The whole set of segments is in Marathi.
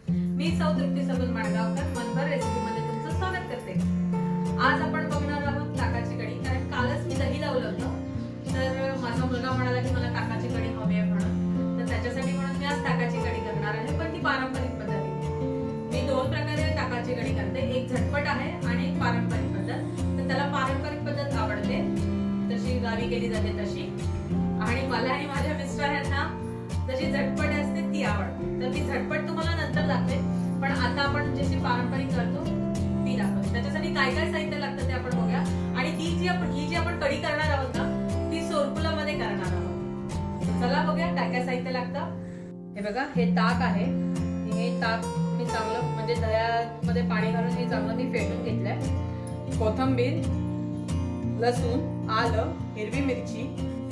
मी सौ तृप्ती सगुल माणगावकर मनभर रेसिपी मध्ये तुमचं स्वागत करते। आज आपण बघणार आहोत ताकाची कढी। कारण कालच मी दही लावलं होतं, तर माझा मुलगा म्हणाला की मला ताकाची कढी हवी आहे म्हणून, तर त्याच्यासाठी म्हणून मी आज ताकाची कढी करणार आहे, पण ती पारंपरिक पद्धतीने। मी दोन प्रकारे ताकाची कढी करते, एक झटपट आहे आणि एक पारंपरिक पद्धत। तर त्याला पारंपरिक पद्धत आवडते, तशी गावी केली जाते तशी, आणि मला आणि माझ्या मिस्टरांना जशी झटपट असते ती आवडते। तर मी झटपट तुम्हाला नंतर दाखवेन, पण आता आपण जशी पारंपरिक करतो ती दाखवते। त्याच्यासाठी काय काय साहित्य लागतं ते आपण बघूया। आणि ही जी आपण कढी करणार आहोत ना, ती सोरकुलामध्ये करणार आहोत। चला बघूया काय काय साहित्य लागतं। हे बघा, हे ताक आहे। हे ताक मी चांगलं म्हणजे दह्यामध्ये पाणी घालून हे चांगलं मी फेटून घेतलंय। कोथिंबीर, लसूण, आलं, हिरवी मिरची,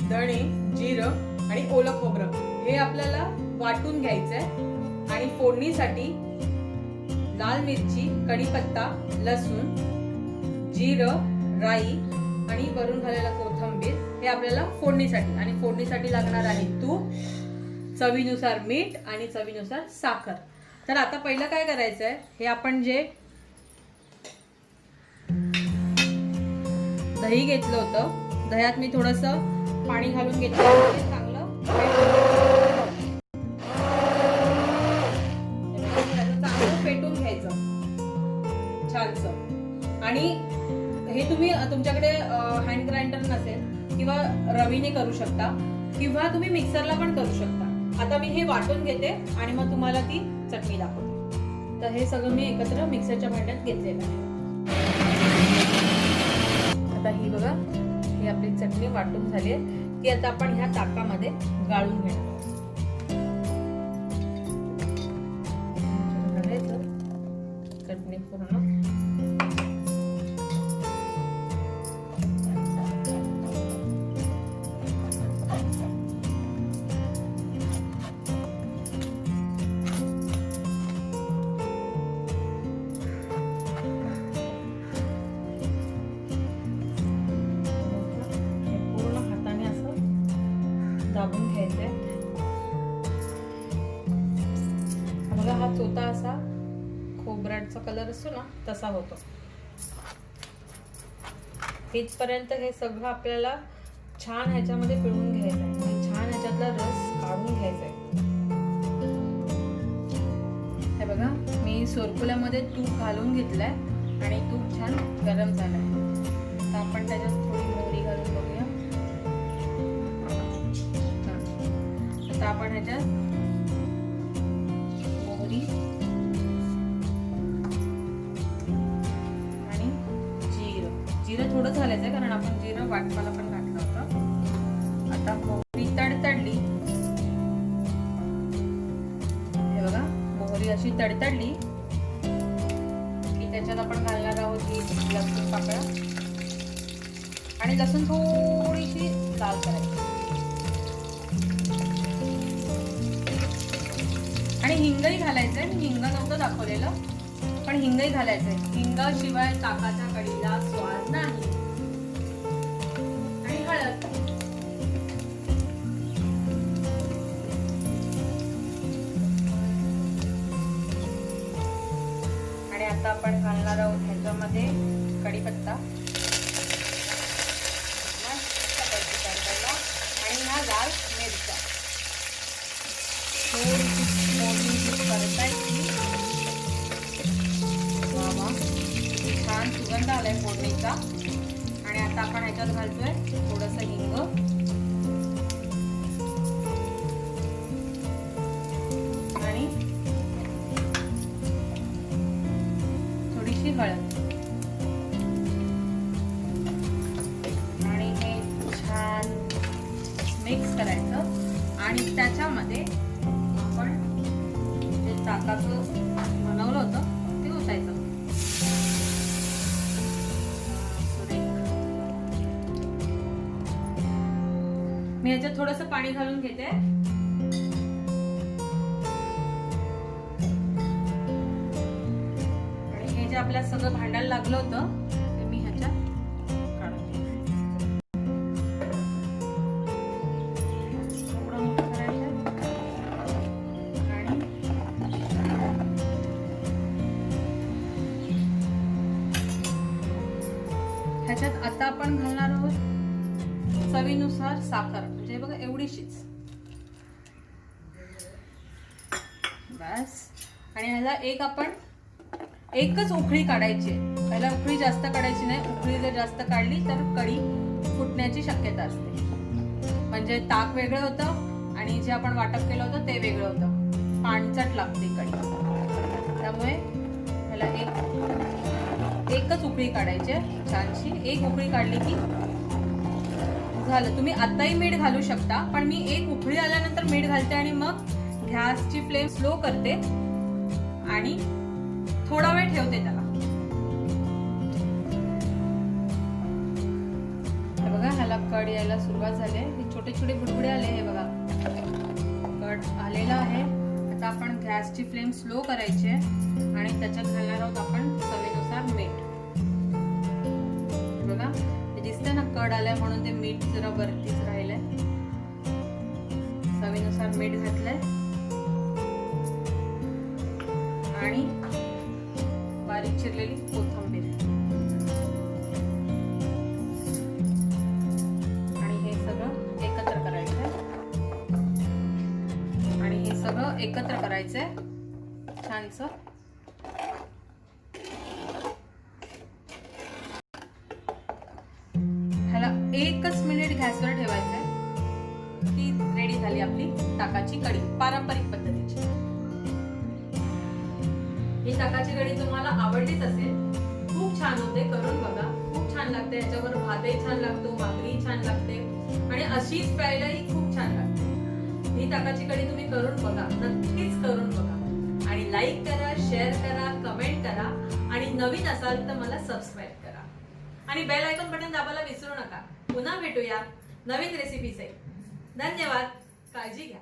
धणे, जिरं आणि ओलं खोबरं हे आपल्याला वाटून घ्यायचंय। आणि फोडणीसाठी लाल मिरची, कढीपत्ता, लसूण, जिरं, राई आणि वरून घालायला कोथिंबीर हे आपल्याला फोडणीसाठी। आणि फोडणीसाठी लागणार आहे तूप, चवीनुसार मीठ आणि चवीनुसार साखर। तर आता पहिलं काय करायचंय, हे आपण जे दही घेतलं होतं, दह्यात मी थोडंसं पाणी घालून घेतलं, चांगलं फेटून घ्यायचं छानसं। आणि हे तुम्ही तुमच्याकडे हँड ग्राइंडर नसेल किंवा रवीने करू शकता, किंवा तुम्ही मिक्सरला पण करू शकता। आता मी हे वाटून घेते आणि मग तुम्हाला ती चटणी दाखवते। तर हे सगळं मी एकत्र मिक्सरच्या भांड्यात घेतलेलं आहे। आता ही बघा, ही आपली चटणी वाटून झाली आहे, ती आता आपण ह्या ताकामध्ये गाळून घेणार आहोत। चटणी पूर्ण दाबून घ्यायचंय। बघा, हा चोथा असा खोबऱ्याचा कलर असतो ना, तसा होतो। इथपर्यंत हे सगळं आपल्याला छान ह्याच्यामध्ये पिळून घ्यायचंय आणि छान ह्याच्यातला रस काढून घ्यायचाय। हे बघा, मी सोरकुल्यामध्ये तूप घालून घेतलंय आणि तूप छान गरम झालंय। तर आपण त्याच्यात थोडी मोहरी घालून बघूया। आता आपण ह्याच्यात मोहरी आणि जिरं थोडं घालायचंय, कारण आपण जिरं वाटपाला पण घातलं होतं। आता मोहरी तडतडली, हे बघा, मोहरी अशी तडतडली की त्याच्यात आपण घालणार आहोत ही लसूण पाकळ्या, आणि लसूण थोडीशी लाल करायची। आणि हिंगही घालायचंय। मी हिंग नव्हतं दाखवलेलं, पण हिंगही घालायचंय। हिंगाशिवाय ताकाच्या कढीला स्वाद नाही। आणि हळद, आणि आता आपण घालणार आहोत ह्याच्यामध्ये कढीपत्ता आणि ह्या लाल मिरच्या छान सुगंध आलाय फोडणीचा। आणि आता आपण ह्याच्यात घालतोय थोडस हिंग आणि थोडीशी हळद, आणि हे छान मिक्स करायचं। आणि त्याच्यामध्ये आपण जे ताकाचं बनवलं होतं ते ओतायचं। मी ह्याच्यात थोडंसं पाणी घालून घेते। आणि हे जे आपल्या सगळं भांड्याला लागलं होतं ते मी ह्याच्यात काढून घेते। थोडं मोठं करायचं आणि ह्याच्यात आता आपण घालणार आहोत चवीनुसार साखर, म्हणजे बघा एवढीशीच बस. आणि ह्याला एकच उकळी काढायची. ह्याला उकळी जास्त काढायची नाही. उकळी जर जास्त काढली तर कढी फुटण्याची शक्यता असते. म्हणजे ताक वेगळं होतं आणि जे आपण वाटप केलं होतं ते वेगळं होतं. पाणचट लागते कढी. त्यामुळे ह्याला एकच उकळी काढायची छानशी. एक उकळी काढली की झालं. तुम्ही आताही मीठ घालू शकता, पण मी एक उकळी आल्यानंतर मीठ घालते आणि मग गॅसची फ्लेम स्लो करते आणि थोडा वेळ ठेवते त्याला. बघा ह्याला कड यायला सुरुवात झाली आहे. हे छोटे छोटे बुडबुडे आले. हे बघा कड आलेला आहे. आता आपण गॅसची फ्लेम स्लो करायची आहे आणि त्याच्यात घालणार आहोत आपण चवीनुसार मीठ. बघा ते दिसतंय ना कड आलाय म्हणून ते मीठ जरा वरतीच राहिलंय. चवीनुसार मीठ घातलंय आणि बारीक चिरलेली कोथिंबीर आणि हे सगळं एकत्र करायचंय. आणि हे सगळं एकत्र करायचंय छानसं. ह्याला 1 मिनिट गॅसवर ठेवायचंय की रेडी झाली आपली ताकाची कढी पारंपरिक पद्धतीची. ही ताकाची कढी तुम्हाला आवडलीच असेल. खूप छान होते, करून बघा. खूप छान लागते. याच्यावर भातही छान लागतो, भाकरी छान लागते आणि अशीच प्यायलाही खूप छान लागते. ही ताकाची कढी तुम्ही करून बघा, नक्कीच करून बघा. आणि लाईक करा, शेअर करा, कमेंट करा आणि नवीन असाल तर मला सबस्क्राईब करा आणि बेल आयकॉन बटन दाबायला विसरू नका. पुन्हा भेटूया नवीन रेसिपीचे. धन्यवाद. काळजी घ्या.